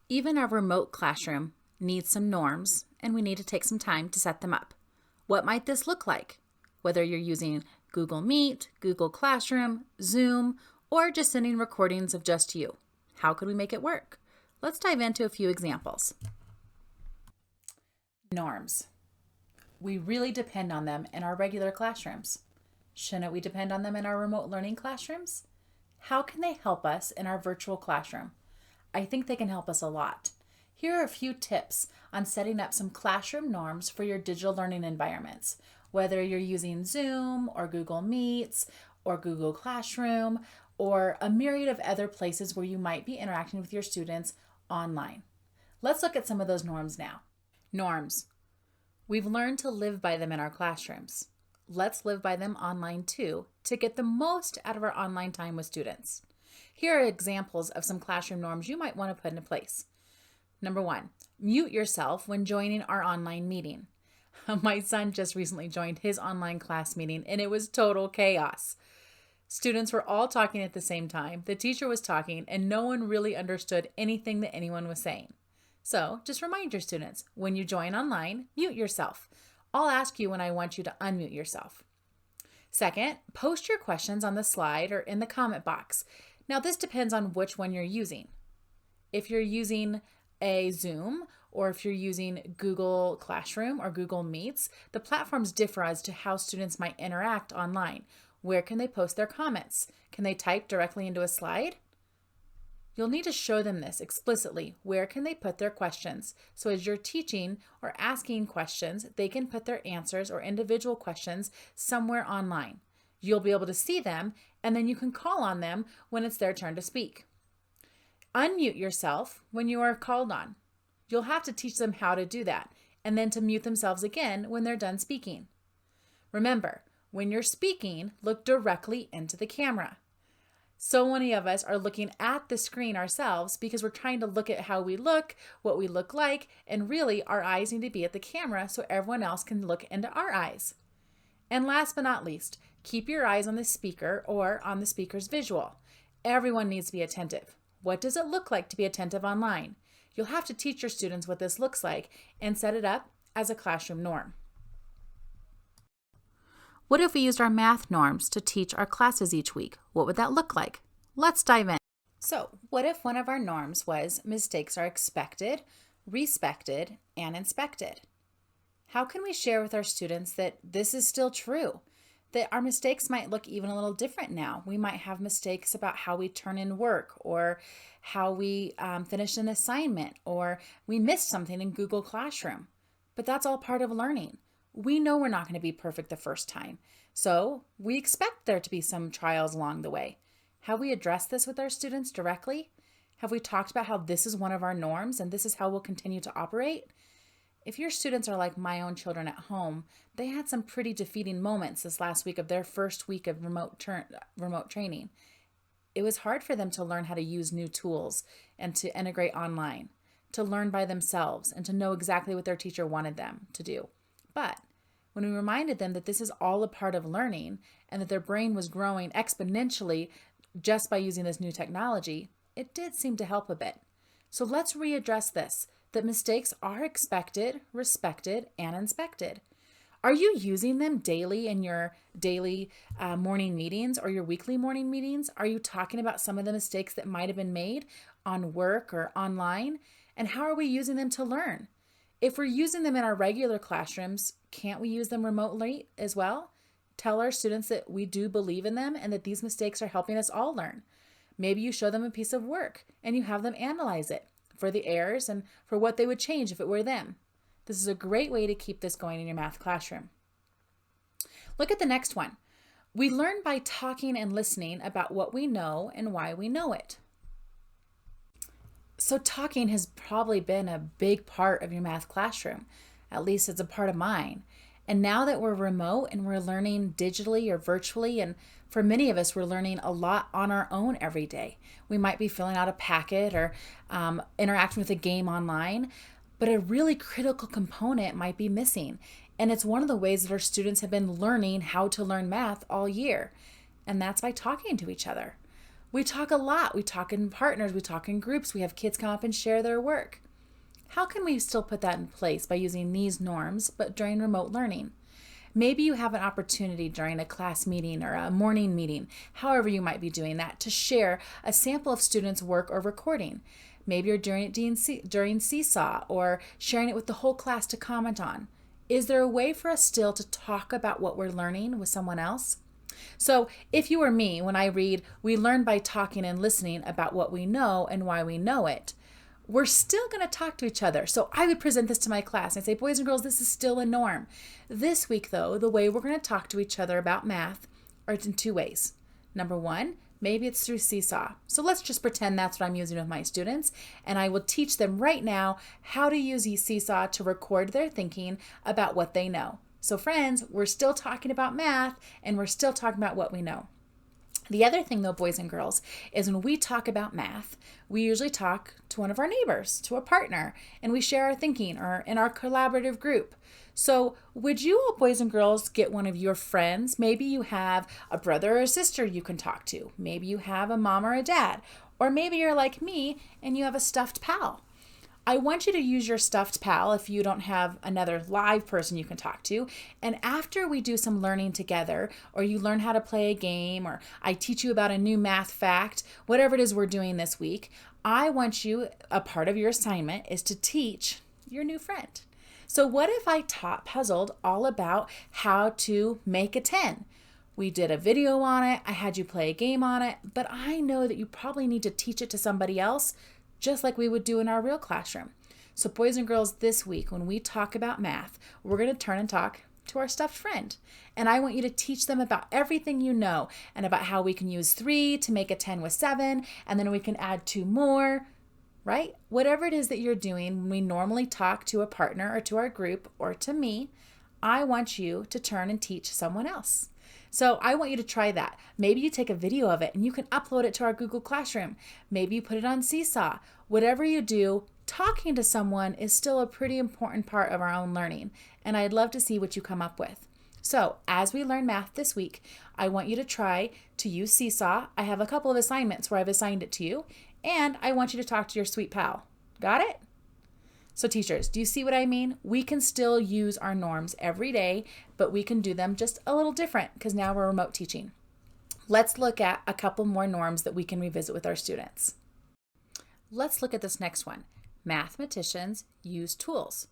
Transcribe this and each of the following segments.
Even our remote classroom needs some norms, and we need to take some time to set them up. What might this look like? Whether you're using Google Meet, Google Classroom, Zoom, or just sending recordings of just you. How could we make it work? Let's dive into a few examples. Norms. We really depend on them in our regular classrooms. Shouldn't we depend on them in our remote learning classrooms? How can they help us in our virtual classroom? I think they can help us a lot. Here are a few tips on setting up some classroom norms for your digital learning environments, whether you're using Zoom or Google Meets or Google Classroom or a myriad of other places where you might be interacting with your students online. Let's look at some of those norms now. Norms. We've learned to live by them in our classrooms. Let's live by them online too to get the most out of our online time with students. Here are examples of some classroom norms you might want to put into place. Number 1, mute yourself when joining our online meeting. My son just recently joined his online class meeting and it was total chaos. Students were all talking at the same time, the teacher was talking, and no one really understood anything that anyone was saying. So just remind your students, when you join online, mute yourself. I'll ask you when I want you to unmute yourself. Second, post your questions on the slide or in the comment box. Now this depends on which one you're using. If you're using a Zoom or if you're using Google Classroom or Google Meets, the platforms differ as to how students might interact online. Where can they post their comments? Can they type directly into a slide? You'll need to show them this explicitly. Where can they put their questions? So as you're teaching or asking questions, they can put their answers or individual questions somewhere online. You'll be able to see them, and then you can call on them when it's their turn to speak. Unmute yourself when you are called on. You'll have to teach them how to do that, and then to mute themselves again when they're done speaking. Remember, when you're speaking, look directly into the camera. So many of us are looking at the screen ourselves because we're trying to look at how we look, what we look like, and really our eyes need to be at the camera so everyone else can look into our eyes. And last but not least, keep your eyes on the speaker or on the speaker's visual. Everyone needs to be attentive. What does it look like to be attentive online? You'll have to teach your students what this looks like and set it up as a classroom norm. What if we used our math norms to teach our classes each week? What would that look like? Let's dive in. So, what if one of our norms was mistakes are expected, respected, and inspected? How can we share with our students that this is still true? That our mistakes might look even a little different now. We might have mistakes about how we turn in work or how we finish an assignment or we missed something in Google Classroom. But that's all part of learning. We know we're not going to be perfect the first time, so we expect there to be some trials along the way. Have we addressed this with our students directly? Have we talked about how this is one of our norms and this is how we'll continue to operate? If your students are like my own children at home, they had some pretty defeating moments this last week of their first week of remote training. It was hard for them to learn how to use new tools and to integrate online, to learn by themselves and to know exactly what their teacher wanted them to do. But when we reminded them that this is all a part of learning and that their brain was growing exponentially just by using this new technology, it did seem to help a bit. So let's readdress this, that mistakes are expected, respected, and inspected. Are you using them daily in your daily morning meetings or your weekly morning meetings? Are you talking about some of the mistakes that might have been made on work or online? And how are we using them to learn? If we're using them in our regular classrooms, can't we use them remotely as well? Tell our students that we do believe in them and that these mistakes are helping us all learn. Maybe you show them a piece of work and you have them analyze it for the errors and for what they would change if it were them. This is a great way to keep this going in your math classroom. Look at the next one. We learn by talking and listening about what we know and why we know it. So talking has probably been a big part of your math classroom. At least it's a part of mine. And now that we're remote and we're learning digitally or virtually, and for many of us, we're learning a lot on our own every day. We might be filling out a packet or interacting with a game online, but a really critical component might be missing. And it's one of the ways that our students have been learning how to learn math all year. And that's by talking to each other. We talk a lot. We talk in partners. We talk in groups. We have kids come up and share their work. How can we still put that in place by using these norms, but during remote learning? Maybe you have an opportunity during a class meeting or a morning meeting, however you might be doing that, to share a sample of students' work or recording. Maybe you're doing it during Seesaw or sharing it with the whole class to comment on. Is there a way for us still to talk about what we're learning with someone else? So if you were me, when I read, we learn by talking and listening about what we know and why we know it, we're still going to talk to each other. So I would present this to my class and say, boys and girls, this is still a norm. This week, though, the way we're going to talk to each other about math are in two ways. Number one, maybe it's through Seesaw. So let's just pretend that's what I'm using with my students. And I will teach them right now how to use Seesaw to record their thinking about what they know. So friends, we're still talking about math and we're still talking about what we know. The other thing though, boys and girls, is when we talk about math, we usually talk to one of our neighbors, to a partner, and we share our thinking or in our collaborative group. So would you all, boys and girls, get one of your friends? Maybe you have a brother or a sister you can talk to. Maybe you have a mom or a dad. Or maybe you're like me and you have a stuffed pal. I want you to use your stuffed pal if you don't have another live person you can talk to. And after we do some learning together, or you learn how to play a game, or I teach you about a new math fact, whatever it is we're doing this week, I want you, a part of your assignment is to teach your new friend. So what if I puzzled all about how to make a 10? We did a video on it, I had you play a game on it, but I know that you probably need to teach it to somebody else just like we would do in our real classroom. So boys and girls, this week when we talk about math, we're going to turn and talk to our stuffed friend. And I want you to teach them about everything you know and about how we can use 3 to make a 10 with 7, and then we can add 2 more, right? Whatever it is that you're doing when we normally talk to a partner or to our group or to me, I want you to turn and teach someone else. So I want you to try that. Maybe you take a video of it and you can upload it to our Google Classroom. Maybe you put it on Seesaw. Whatever you do, talking to someone is still a pretty important part of our own learning. And I'd love to see what you come up with. So as we learn math this week, I want you to try to use Seesaw. I have a couple of assignments where I've assigned it to you. And I want you to talk to your sweet pal. Got it? So teachers, do you see what I mean? We can still use our norms every day, but we can do them just a little different because now we're remote teaching. Let's look at a couple more norms that we can revisit with our students. Let's look at this next one. Mathematicians use tools.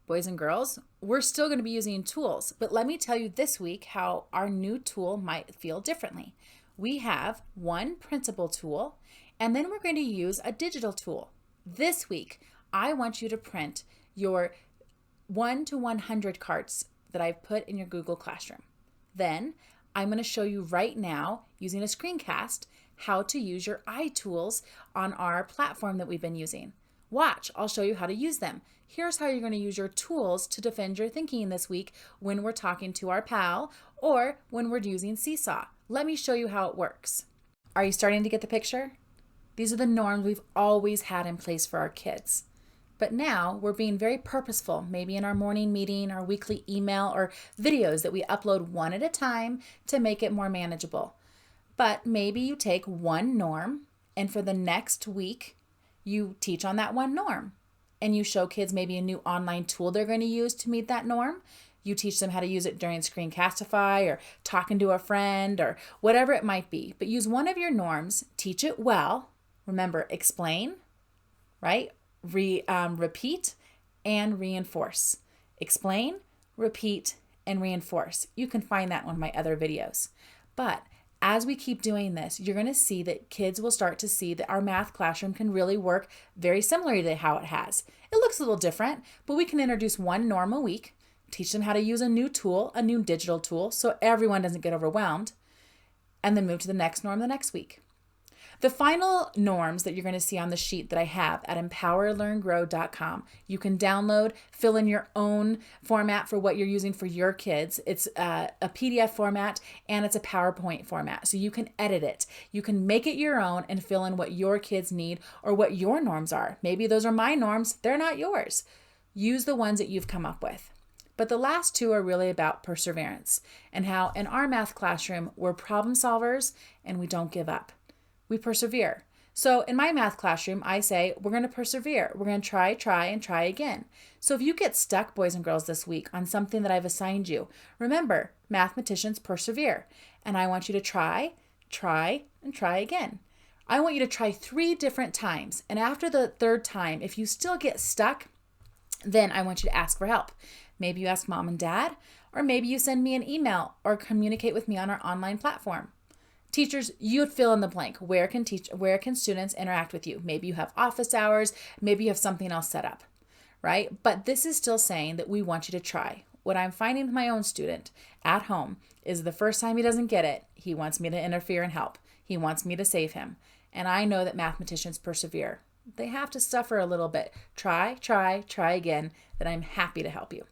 Boys and girls, we're still going to be using tools, but let me tell you this week how our new tool might feel differently. We have one principal tool, and then we're going to use a digital tool. This week, I want you to print your 1 to 100 cards that I've put in your Google Classroom. Then I'm going to show you right now using a screencast how to use your iTools on our platform that we've been using. Watch, I'll show you how to use them. Here's how you're going to use your tools to defend your thinking this week when we're talking to our pal or when we're using Seesaw. Let me show you how it works. Are you starting to get the picture? These are the norms we've always had in place for our kids. But now we're being very purposeful, maybe in our morning meeting, our weekly email, or videos that we upload one at a time to make it more manageable. But maybe you take one norm and for the next week, you teach on that one norm. And you show kids maybe a new online tool they're going to use to meet that norm. You teach them how to use it during Screencastify or talking to a friend or whatever it might be. But use one of your norms, teach it well. Remember, explain, right? Repeat and reinforce. Explain, repeat, and reinforce. You can find that in one of my other videos. But as we keep doing this, you're going to see that kids will start to see that our math classroom can really work very similarly to how it has. It looks a little different, but we can introduce one norm a week, teach them how to use a new tool, a new digital tool, so everyone doesn't get overwhelmed, and then move to the next norm the next week. The final norms that you're going to see on the sheet that I have at empowerlearngrow.com, you can download, fill in your own format for what you're using for your kids. It's a PDF format and it's a PowerPoint format, so you can edit it. You can make it your own and fill in what your kids need or what your norms are. Maybe those are my norms, they're not yours. Use the ones that you've come up with. But the last two are really about perseverance and how in our math classroom, we're problem solvers and we don't give up. we persevere. So in my math classroom, I say, we're going to persevere. We're going to try, and try again. So if you get stuck, boys and girls, this week on something that I've assigned you, remember, mathematicians persevere. And I want you to try, and try again. I want you to try 3 different times. And after the 3rd time, if you still get stuck, then I want you to ask for help. Maybe you ask mom and dad, or maybe you send me an email or communicate with me on our online platform. Teachers, you'd fill in the blank. Where can students interact with you? Maybe you have office hours, maybe you have something else set up, right? But this is still saying that we want you to try. What I'm finding with my own student at home is the first time he doesn't get it, he wants me to interfere and help. He wants me to save him. And I know that mathematicians persevere. They have to suffer a little bit. Try again, then I'm happy to help you.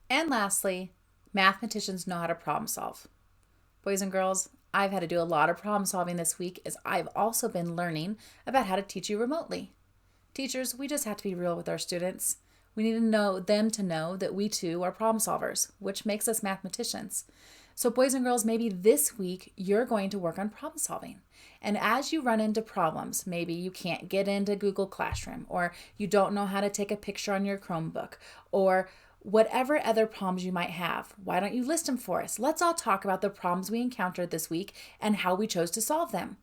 And lastly, mathematicians know how to problem solve. Boys and girls, I've had to do a lot of problem solving this week as I've also been learning about how to teach you remotely. Teachers, we just have to be real with our students. We need to know them to know that we too are problem solvers, which makes us mathematicians. So boys and girls, maybe this week you're going to work on problem solving. And as you run into problems, maybe you can't get into Google Classroom, or you don't know how to take a picture on your Chromebook, or whatever other problems you might have, why don't you list them for us? Let's all talk about the problems we encountered this week and how we chose to solve them.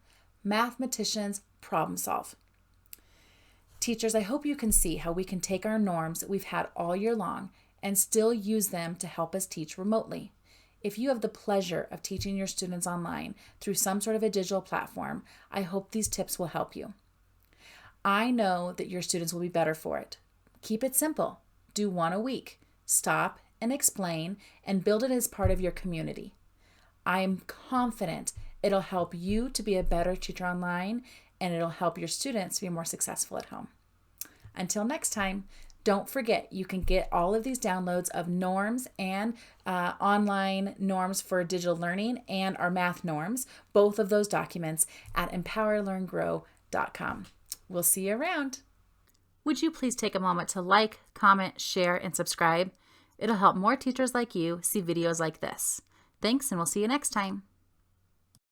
Mathematicians problem solve. Teachers, I hope you can see how we can take our norms that we've had all year long and still use them to help us teach remotely. If you have the pleasure of teaching your students online through some sort of a digital platform, I hope these tips will help you. I know that your students will be better for it. Keep it simple. Do 1 a week. Stop and explain and build it as part of your community. I'm confident it'll help you to be a better teacher online, and it'll help your students be more successful at home. Until next time, don't forget you can get all of these downloads of norms and online norms for digital learning and our math norms, both of those documents at empowerlearngrow.com. We'll see you around. Would you please take a moment to like, comment, share, and subscribe? It'll help more teachers like you see videos like this. Thanks, and we'll see you next time.